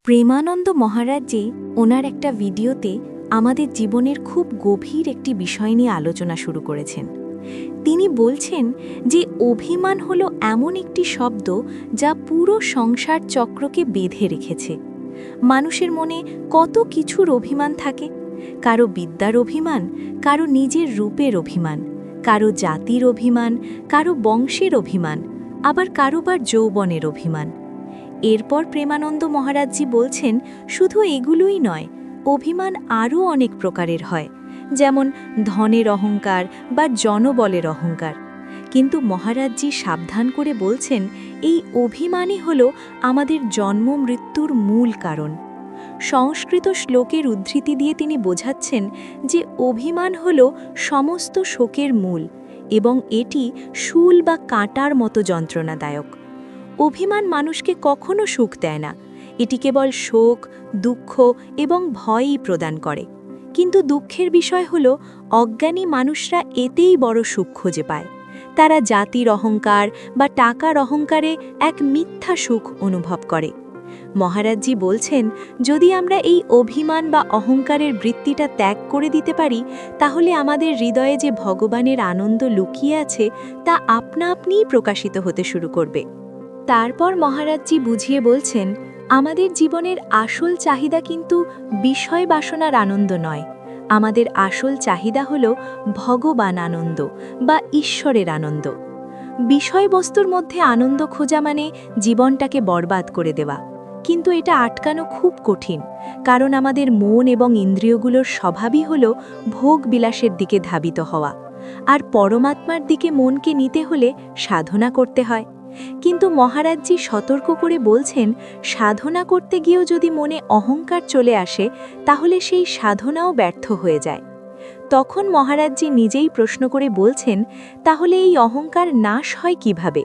প্রেমানন্দ মহারাজজি ওনার একটা ভিডিওতে আমাদের জীবনের খুব গভীর একটি বিষয় নিয়ে আলোচনা শুরু করেছেন। তিনি বলছেন যে অভিমান হলো এমন একটি শব্দ যা পুরো সংসার চক্রকে বেঁধে রেখেছে। মানুষের মনে কত কিছুর অভিমান থাকে, কারো বিদ্যার অভিমান, কারো নিজের রূপের অভিমান, কারো জাতির অভিমান, কারো বংশের অভিমান, আবার কারোবার যৌবনের অভিমান। এরপর প্রেমানন্দ মহারাজজি বলছেন শুধু এগুলোই নয়, অভিমান আরও অনেক প্রকারের হয়, যেমন ধনের অহংকার বা জনবলের অহংকার। কিন্তু মহারাজজি সাবধান করে বলছেন এই অভিমানই হল আমাদের জন্ম মৃত্যুর মূল কারণ। সংস্কৃত শ্লোকের উদ্ধৃতি দিয়ে তিনি বোঝাচ্ছেন যে অভিমান হল সমস্ত শোকের মূল এবং এটি শূল বা কাঁটার মতো যন্ত্রণাদায়ক। অভিমান মানুষকে কখনো সুখ দেয় না, এটি কেবল শোক, দুঃখ এবং ভয়ই প্রদান করে। কিন্তু দুঃখের বিষয় হল অজ্ঞানী মানুষরা এতেই বড় সুখ খুঁজে পায়। তারা জাতির অহংকার বা টাকার অহংকারে এক মিথ্যা সুখ অনুভব করে। মহারাজজি বলছেন যদি আমরা এই অভিমান বা অহংকারের বৃত্তিটা ত্যাগ করে দিতে পারি, তাহলে আমাদের হৃদয়ে যে ভগবানের আনন্দ লুকিয়ে আছে তা আপনা আপনিই প্রকাশিত হতে শুরু করবে। তারপর মহারাজজি বুঝিয়ে বলছেন আমাদের জীবনের আসল চাহিদা কিন্তু বিষয় বাসনার আনন্দ নয়, আমাদের আসল চাহিদা হল ভগবান আনন্দ বা ঈশ্বরের আনন্দ। বিষয়বস্তুর মধ্যে আনন্দ খোঁজা মানে জীবনটাকে বরবাদ করে দেওয়া। কিন্তু এটা আটকানো খুব কঠিন, কারণ আমাদের মন এবং ইন্দ্রিয়গুলোর স্বভাবই হল ভোগ বিলাসের দিকে ধাবিত হওয়া, আর পরমাত্মার দিকে মনকে নিতে হলে সাধনা করতে হয়। কিন্তু মহারাজজি সতর্ক করে বলছেন সাধনা করতে গিয়েও যদি মনে অহংকার চলে আসে, তাহলে সেই সাধনাও ব্যর্থ হয়ে যায়। তখন মহারাজজি নিজেই প্রশ্ন করে বলছেন তাহলে এই অহংকার নাশ হয় কিভাবে?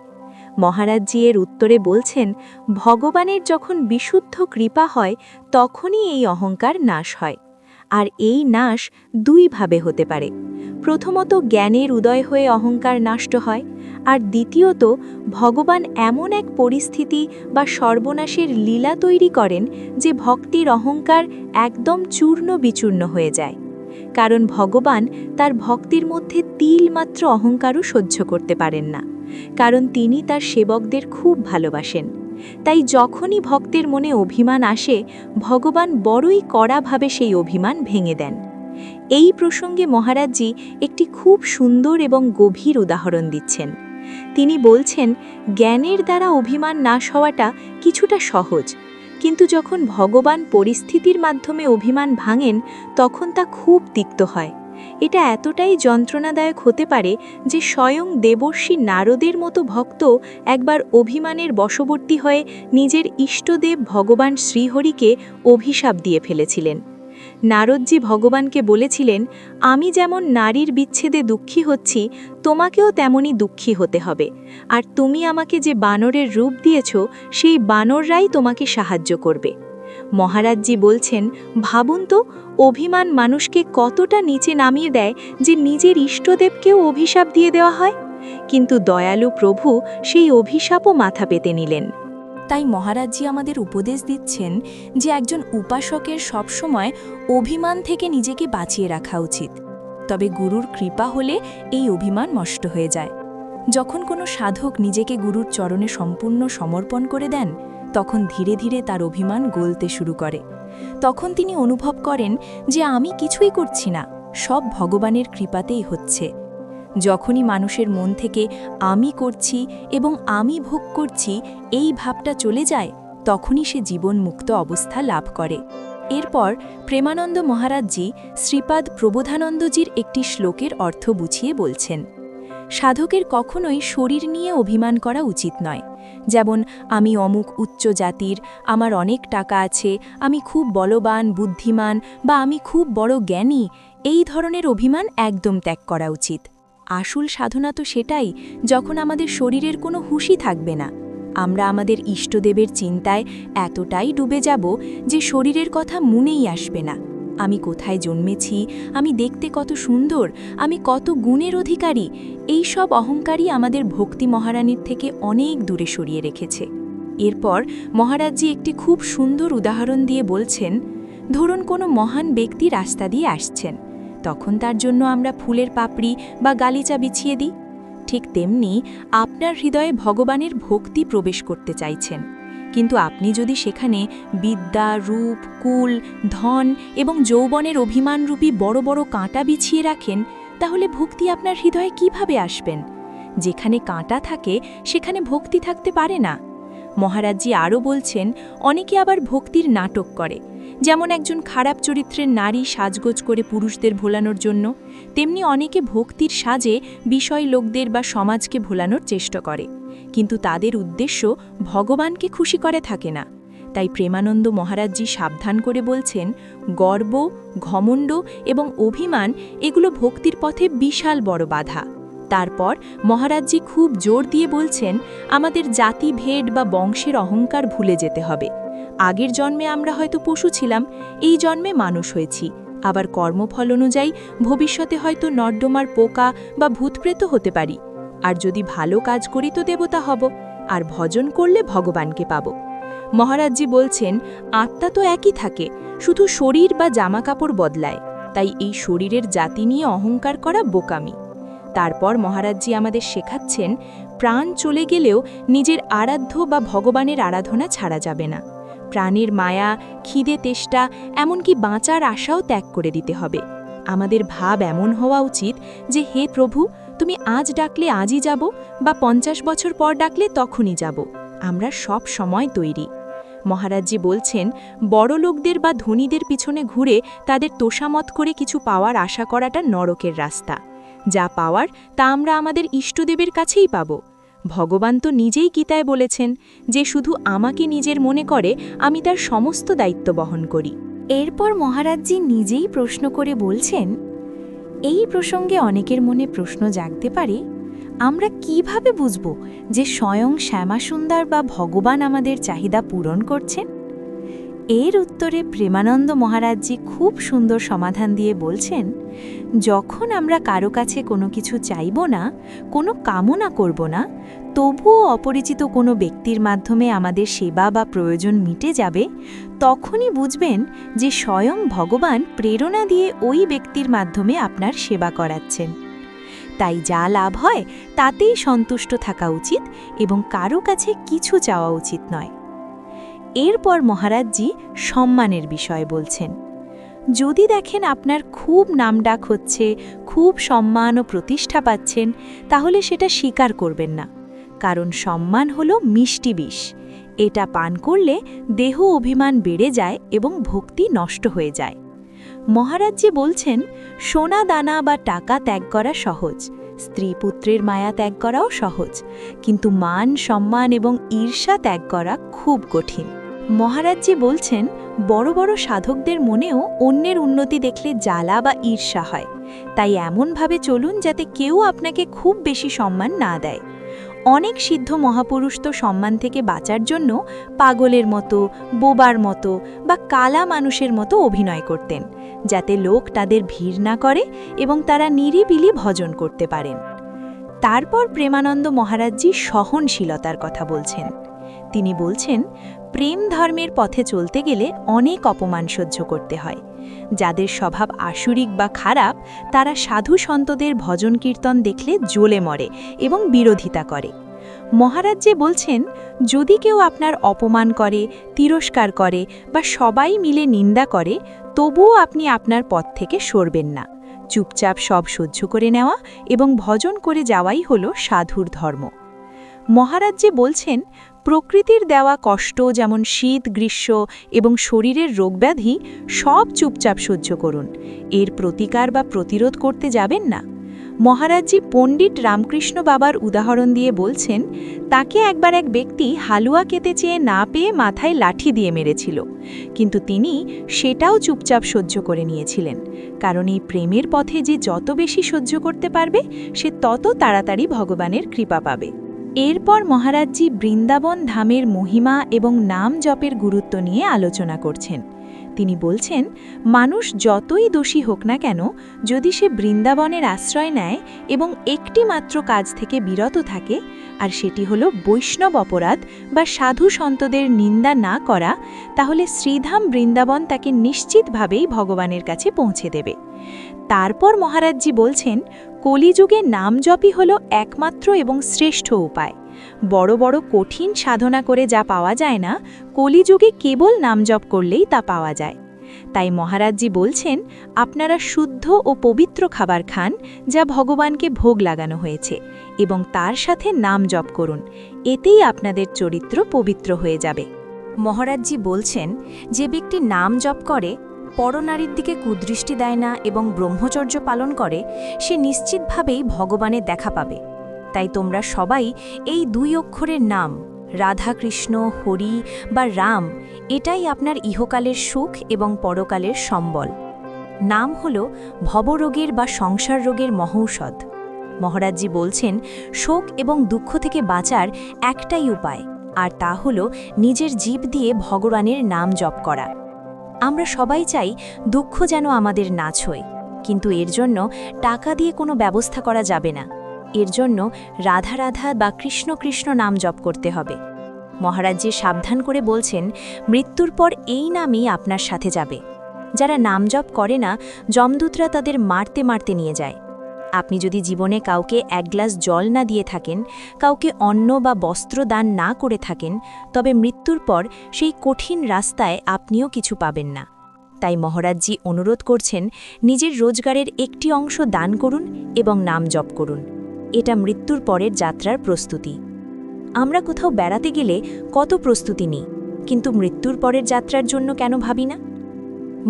মহারাজজি এর উত্তরে বলছেন ভগবানের যখন বিশুদ্ধ কৃপা হয় তখনই এই অহংকার নাশ হয়। আর এই নাশ দুইভাবে হতে পারে। প্রথমত জ্ঞানের উদয় হয়ে অহংকার নষ্ট হয়, আর দ্বিতীয়ত ভগবান এমন এক পরিস্থিতি বা সর্বনাশের লীলা তৈরি করেন যে ভক্তির অহংকার একদম চূর্ণ বিচূর্ণ হয়ে যায়। কারণ ভগবান তার ভক্তির মধ্যে তিলমাত্র অহংকারও সহ্য করতে পারেন না, কারণ তিনি তার সেবকদের খুব ভালোবাসেন। তাই যখনই ভক্তের মনে অভিমান আসে, ভগবান বড়ই কড়াভাবে সেই অভিমান ভেঙে দেন। এই প্রসঙ্গে মহারাজজি একটি খুব সুন্দর এবং গভীর উদাহরণ দিচ্ছেন। তিনি বলছেন জ্ঞানের দ্বারা অভিমান নাশ হওয়াটা কিছুটা সহজ, কিন্তু যখন ভগবান পরিস্থিতির মাধ্যমে অভিমান ভাঙেন তখন তা খুব তিক্ত হয়। এটা এতটাই যন্ত্রণাদায়ক হতে পারে যে স্বয়ং দেবর্ষি নারদের মতো ভক্ত একবার অভিমানের বশবর্তী হয়ে নিজের ইষ্টদেব ভগবান শ্রীহরিকে অভিশাপ দিয়ে ফেলেছিলেন। নারদজি ভগবানকে বলেছিলেন আমি যেমন নারীর বিচ্ছেদে দুঃখী হচ্ছি, তোমাকেও তেমনই দুঃখী হতে হবে, আর তুমি আমাকে যে বানরের রূপ দিয়েছ সেই বানররাই তোমাকে সাহায্য করবে। মহারাজজি বলছেন ভাবুন তো, অভিমান মানুষকে কতটা নিচে নামিয়ে দেয় যে নিজের ইষ্টদেবকেও অভিশাপ দিয়ে দেওয়া হয়। কিন্তু দয়ালু প্রভু সেই অভিশাপও মাথা পেতে নিলেন। তাই মহারাজজি আমাদের উপদেশ দিচ্ছেন যে একজন উপাসকের সবসময় অভিমান থেকে নিজেকে বাঁচিয়ে রাখা উচিত। তবে গুরুর কৃপা হলে এই অভিমান নষ্ট হয়ে যায়। যখন কোনো সাধক নিজেকে গুরুর চরণে সম্পূর্ণ সমর্পণ করে দেন, তখন ধীরে ধীরে তার অভিমান গলতে শুরু করে। তখন তিনি অনুভব করেন যে আমি কিছুই করছি না, সব ভগবানের কৃপাতেই হচ্ছে। যখনই মানুষের মন থেকে আমি করছি এবং আমি ভোগ করছি এই ভাবটা চলে যায়, তখনই সে জীবনমুক্ত অবস্থা লাভ করে। এরপর প্রেমানন্দ মহারাজজি শ্রীপাদ প্রবোধানন্দজির একটি শ্লোকের অর্থ বুঝিয়ে বলছেন সাধকের কখনোই শরীর নিয়ে অভিমান করা উচিত নয়। যেমন আমি অমুক উচ্চ জাতির, আমার অনেক টাকা আছে, আমি খুব বলবান বুদ্ধিমান বা আমি খুব বড় জ্ঞানী, এই ধরনের অভিমান একদম ত্যাগ করা উচিত। আসল সাধনা তো সেটাই যখন আমাদের শরীরের কোনো হুঁশই থাকবে না, আমরা আমাদের ইষ্টদেবের চিন্তায় এতটাই ডুবে যাব যে শরীরের কথা মনেই আসবে না। আমি কোথায় জন্মেছি, আমি দেখতে কত সুন্দর, আমি কত গুণের অধিকারী, এই সব অহংকারই আমাদের ভক্তি মহারানীর থেকে অনেক দূরে সরিয়ে রেখেছে। এরপর মহারাজজি একটি খুব সুন্দর উদাহরণ দিয়ে বলছেন, ধরুন কোনো মহান ব্যক্তি রাস্তা দিয়ে আসছেন, তখন তার জন্য আমরা ফুলের পাপড়ি বা গালিচা বিছিয়ে দিই। ঠিক তেমনি আপনার হৃদয়ে ভগবানের ভক্তি প্রবেশ করতে চাইছেন, কিন্তু আপনি যদি সেখানে বিদ্যা, রূপ, কুল, ধন এবং যৌবনের অভিমানরূপী বড় বড় কাঁটা বিছিয়ে রাখেন, তাহলে ভক্তি আপনার হৃদয়ে কিভাবে আসবেন? যেখানে কাঁটা থাকে সেখানে ভক্তি থাকতে পারে না। মহারাজজি আরও বলছেন, অনেকে আবার ভক্তির নাটক করে, যেমন একজন খারাপ চরিত্রের নারী সাজগোজ করে পুরুষদের ভোলানোর জন্য, তেমনি অনেকে ভক্তির সাজে বিষয় লোকদের বা সমাজকে ভোলানোর চেষ্টা করে, কিন্তু তাদের উদ্দেশ্য ভগবানকে খুশি করে থাকে না। তাই প্রেমানন্দ মহারাজজি সাবধান করে বলছেন, গর্ব, ঘমণ্ড এবং অভিমান এগুলো ভক্তির পথে বিশাল বড় বাধা। তারপর মহারাজজি খুব জোর দিয়ে বলছেন, আমাদের জাতি ভেদ বা বংশের অহংকার ভুলে যেতে হবে। আগের জন্মে আমরা হয়তো পশু ছিলাম, এই জন্মে মানুষ হয়েছি, আবার কর্মফল অনুযায়ী ভবিষ্যতে হয়তো নর্দমার পোকা বা ভূতপ্রেত হতে পারি। আর যদি ভালো কাজ করি তো দেবতা হব, আর ভজন করলে ভগবানকে পাব। মহারাজজি বলছেন, আত্মা তো একই থাকে, শুধু শরীর বা জামাকাপড় বদলায়, তাই এই শরীরের জাতি নিয়ে অহংকার করা বোকামি। তারপর মহারাজজি আমাদের শেখাচ্ছেন, প্রাণ চলে গেলেও নিজের আরাধ্য বা ভগবানের আরাধনা ছাড়া যাবে না। প্রাণের মায়া, খিদে, তেষ্টা, এমনকি বাঁচার আশাও ত্যাগ করে দিতে হবে। আমাদের ভাব এমন হওয়া উচিত যে, হে প্রভু, তুমি আজ ডাকলে আজই যাব, বা 50 বছর পর ডাকলে তখনই যাব, আমরা সব সময় তৈরি। মহারাজজি বলছেন, বড় লোকদের বা ধনীদের পিছনে ঘুরে তাদের তোষামত করে কিছু পাওয়ার আশা করাটা নরকের রাস্তা। যা পাওয়ার তা আমরা আমাদের ইষ্টদেবের কাছেই পাব। ভগবান তো নিজেই গীতায় বলেছেন যে শুধু আমাকে নিজের মনে করে আমি তার সমস্ত দায়িত্ব বহন করি। এরপর মহারাজজি নিজেই প্রশ্ন করে বলছেন, এই প্রসঙ্গে অনেকের মনে প্রশ্ন জাগতে পারে, আমরা কিভাবে বুঝব যে স্বয়ং শ্যামাসুন্দর বা ভগবান আমাদের চাহিদা পূরণ করছেন? এর উত্তরে প্রেমানন্দ মহারাজজি খুব সুন্দর সমাধান দিয়ে বলছেন, যখন আমরা কারো কাছে কোনো কিছু চাইব না, কোনো কামনা করব না, তবুও অপরিচিত কোনো ব্যক্তির মাধ্যমে আমাদের সেবা বা প্রয়োজন মিটে যাবে, তখনই বুঝবেন যে স্বয়ং ভগবান প্রেরণা দিয়ে ওই ব্যক্তির মাধ্যমে আপনার সেবা করাচ্ছেন। তাই যা লাভ হয় তাতেই সন্তুষ্ট থাকা উচিত এবং কারো কাছে কিছু চাওয়া উচিত নয়। এরপর মহারাজজি সম্মানের বিষয় বলছেন, যদি দেখেন আপনার খুব নামডাক হচ্ছে, খুব সম্মান ও প্রতিষ্ঠা পাচ্ছেন, তাহলে সেটা স্বীকার করবেন না, কারণ সম্মান হলো মিষ্টি বিষ। এটা পান করলে দেহ অভিমান বেড়ে যায় এবং ভক্তি নষ্ট হয়ে যায়। মহারাজজি বলছেন, সোনা দানা বা টাকা ত্যাগ করা সহজ, স্ত্রী পুত্রের মায়া ত্যাগ করাও সহজ, কিন্তু মান, সম্মান এবং ঈর্ষা ত্যাগ করা খুব কঠিন। মহারাজজি বলছেন, বড় বড় সাধকদের মনেও অন্যের উন্নতি দেখলে জ্বালা বা ঈর্ষা হয়, তাই এমনভাবে চলুন যাতে কেউ আপনাকে খুব বেশি সম্মান না দেয়। অনেক সিদ্ধ মহাপুরুষ তো সম্মান থেকে বাঁচার জন্য পাগলের মতো, বোবার মতো বা কালা মানুষের মতো অভিনয় করতেন, যাতে লোক তাদের ভিড় না করে এবং তারা নিরিবিলি ভজন করতে পারেন। তারপর প্রেমানন্দ মহারাজজি সহনশীলতার কথা বলছেন। তিনি বলছেন, প্রেম ধর্মের পথে চলতে গেলে অনেক অপমান সহ্য করতে হয়। যাদের স্বভাব আসুরিক বা খারাপ, তারা সাধু সন্তদের ভজন কীর্তন দেখলে জ্বলে মরে এবং বিরোধিতা করে। মহারাজজি বলছেন, যদি কেউ আপনার অপমান করে, তিরস্কার করে বা সবাই মিলে নিন্দা করে, তবুও আপনি আপনার পথ থেকে সরবেন না। চুপচাপ সব সহ্য করে নেওয়া এবং ভজন করে যাওয়াই হলো সাধুর ধর্ম। মহারাজজি বলছেন, প্রকৃতির দেওয়া কষ্ট যেমন শীত, গ্রীষ্ম এবং শরীরের রোগব্যাধি সব চুপচাপ সহ্য করুন, এর প্রতিকার বা প্রতিরোধ করতে যাবেন না। মহারাজজি পণ্ডিত রামকৃষ্ণ বাবার উদাহরণ দিয়ে বলছেন, তাকে একবার এক ব্যক্তি হালুয়া খেতে চেয়ে না পেয়ে মাথায় লাঠি দিয়ে মেরেছিল, কিন্তু তিনি সেটাও চুপচাপ সহ্য করে নিয়েছিলেন, কারণ এই প্রেমের পথে যে যত বেশি সহ্য করতে পারবে সে তত তাড়াতাড়ি ভগবানের কৃপা পাবে। এরপর মহারাজজি বৃন্দাবন ধামের মহিমা এবং নাম জপের গুরুত্ব নিয়ে আলোচনা করছেন। তিনি বলছেন, মানুষ যতই দোষী হোক না কেন, যদি সে বৃন্দাবনের আশ্রয় নেয় এবং একটি মাত্র কাজ থেকে বিরত থাকে, আর সেটি হল বৈষ্ণব অপরাধ বা সাধু সন্তদের নিন্দা না করা, তাহলে শ্রীধাম বৃন্দাবন তাকে নিশ্চিতভাবেই ভগবানের কাছে পৌঁছে দেবে। তারপর মহারাজজি বলছেন, কলিযুগে নাম জপই হল একমাত্র এবং শ্রেষ্ঠ উপায়। বড় বড় কঠিন সাধনা করে যা পাওয়া যায় না, কলিযুগে কেবল নাম জপ করলেই তা পাওয়া যায়। তাই মহারাজজি বলছেন, আপনারা শুদ্ধ ও পবিত্র খাবার খান, যা ভগবানকে ভোগ লাগানো হয়েছে, এবং তার সাথে নাম জপ করুন। এতেই আপনাদের চরিত্র পবিত্র হয়ে যাবে। মহারাজজি বলছেন, যে ব্যক্তি নাম জপ করে, পরনারীর দিকে কুদৃষ্টি দেয় না এবং ব্রহ্মচর্য পালন করে, সে নিশ্চিতভাবেই ভগবানের দেখা পাবে। তাই তোমরা সবাই এই 2 অক্ষরের নাম, রাধা কৃষ্ণ, হরি বা রাম, এটাই আপনার ইহকালের সুখ এবং পরকালের সম্বল। নাম হল ভবরোগের বা সংসার রোগের মহৌষধ। মহারাজজি বলছেন, শোক এবং দুঃখ থেকে বাঁচার একটাই উপায়, আর তা হল নিজের জিভ দিয়ে ভগবানের নাম জপ করা। আমরা সবাই চাই দুঃখ যেন আমাদের না ছোঁয়, কিন্তু এর জন্য টাকা দিয়ে কোনো ব্যবস্থা করা যাবে না। এর জন্য রাধা রাধা বা কৃষ্ণ কৃষ্ণ নাম জপ করতে হবে। মহারাজজি সাবধান করে বলছেন, মৃত্যুর পর এই নামই আপনার সাথে যাবে। যারা নাম জপ করে না, যমদূতরা তাদের মারতে মারতে নিয়ে যায়। আপনি যদি জীবনে কাউকে 1 গ্লাস জল না দিয়ে থাকেন, কাউকে অন্ন বা বস্ত্র দান না করে থাকেন, তবে মৃত্যুর পর সেই কঠিন রাস্তায় আপনিও কিছু পাবেন না। তাই মহারাজজি অনুরোধ করছেন, নিজের রোজগারের একটি অংশ দান করুন এবং নাম জপ করুন। এটা মৃত্যুর পরের যাত্রার প্রস্তুতি। আমরা কোথাও বেড়াতে গেলে কত প্রস্তুতি নিই, কিন্তু মৃত্যুর পরের যাত্রার জন্য কেন ভাবি না?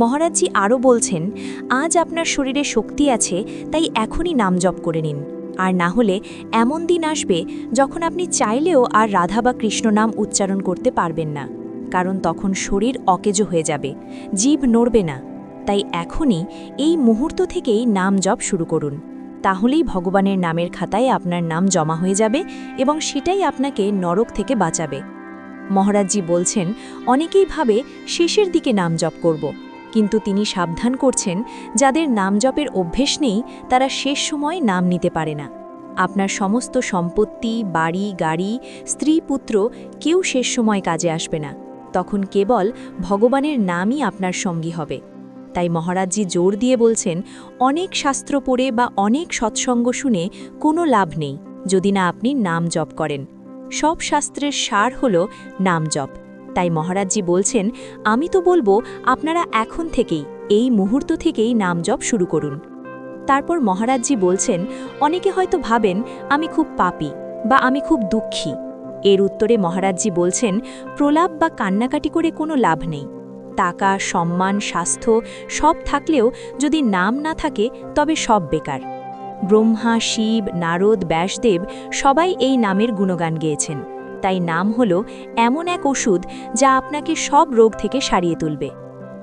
মহারাজজি আরও বলছেন, আজ আপনার শরীরে শক্তি আছে, তাই এখনই নাম জপ করে নিন। আর না হলে এমন দিন আসবে যখন আপনি চাইলেও আর রাধা বা কৃষ্ণ নাম উচ্চারণ করতে পারবেন না, কারণ তখন শরীর অকেজো হয়ে যাবে, জিভ নড়বে না। তাই এখনই এই মুহূর্ত থেকেই নাম জপ শুরু করুন। তাহলেই ভগবানের নামের খাতায় আপনার নাম জমা হয়ে যাবে এবং সেটাই আপনাকে নরক থেকে বাঁচাবে। মহারাজজি বলছেন, অনেকেই ভাবে শেষের দিকে নাম জপ করব, কিন্তু তিনি সাবধান করছেন, যাদের নাম জপের অভ্যেস নেই তারা শেষ সময় নাম নিতে পারে না। আপনার সমস্ত সম্পত্তি, বাড়ি, গাড়ি, স্ত্রী, পুত্র কেউ শেষ সময় কাজে আসবে না। তখন কেবল ভগবানের নামই আপনার সঙ্গী হবে। তাই মহারাজজি জোর দিয়ে বলছেন, অনেক শাস্ত্র পড়ে বা অনেক সৎসঙ্গ শুনে কোনো লাভ নেই যদি না আপনি নাম জপ করেন। সব শাস্ত্রের সার হল নাম জপ। তাই মহারাজজি বলছেন, আমি তো বলবো আপনারা এখন থেকেই, এই মুহূর্ত থেকেই নাম জপ শুরু করুন। তারপর মহারাজজি বলছেন, অনেকে হয়তো ভাবেন আমি খুব পাপী বা আমি খুব দুঃখী। এর উত্তরে মহারাজজি বলছেন, প্রলাপ বা কান্নাকাটি করে কোনো লাভ নেই। টাকা, সম্মান, স্বাস্থ্য সব থাকলেও যদি নাম না থাকে তবে সব বেকার। ব্রহ্মা, শিব, নারদ, ব্যাসদেব সবাই এই নামের গুণগান গেয়েছেন। তাই নাম হল এমন এক ওষুধ যা আপনাকে সব রোগ থেকে সারিয়ে তুলবে।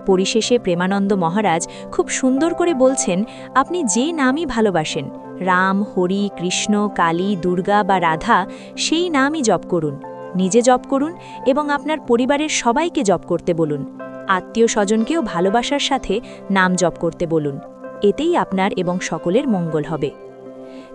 পরিশেষে প্রেমানন্দ মহারাজ খুব সুন্দর করে বলছেন, আপনি যে নামই ভালোবাসেন, রাম, হরি, কৃষ্ণ, কালী, দুর্গা বা রাধা, সেই নামই জপ করুন। নিজে জপ করুন এবং আপনার পরিবারের সবাইকে জপ করতে বলুন। আত্মীয় স্বজনকেও ভালোবাসার সাথে নাম জপ করতে বলুন। এতেই আপনার এবং সকলের মঙ্গল হবে।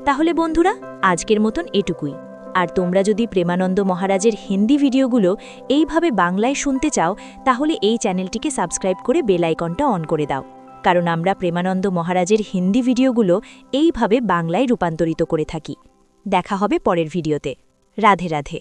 তাহলে বন্ধুরা, আজকের মতন এটুকুই। আর তোমরা যদি প্রেমানন্দ মহারাজের হিন্দি ভিডিওগুলো এইভাবে বাংলায় শুনতে চাও, তাহলে এই চ্যানেলটিকে সাবস্ক্রাইব করে বেল আইকনটা অন করে দাও, কারণ আমরা প্রেমানন্দ মহারাজের হিন্দি ভিডিওগুলো এইভাবে বাংলায় রূপান্তরিত করে থাকি। দেখা হবে পরের ভিডিওতে। রাধে রাধে।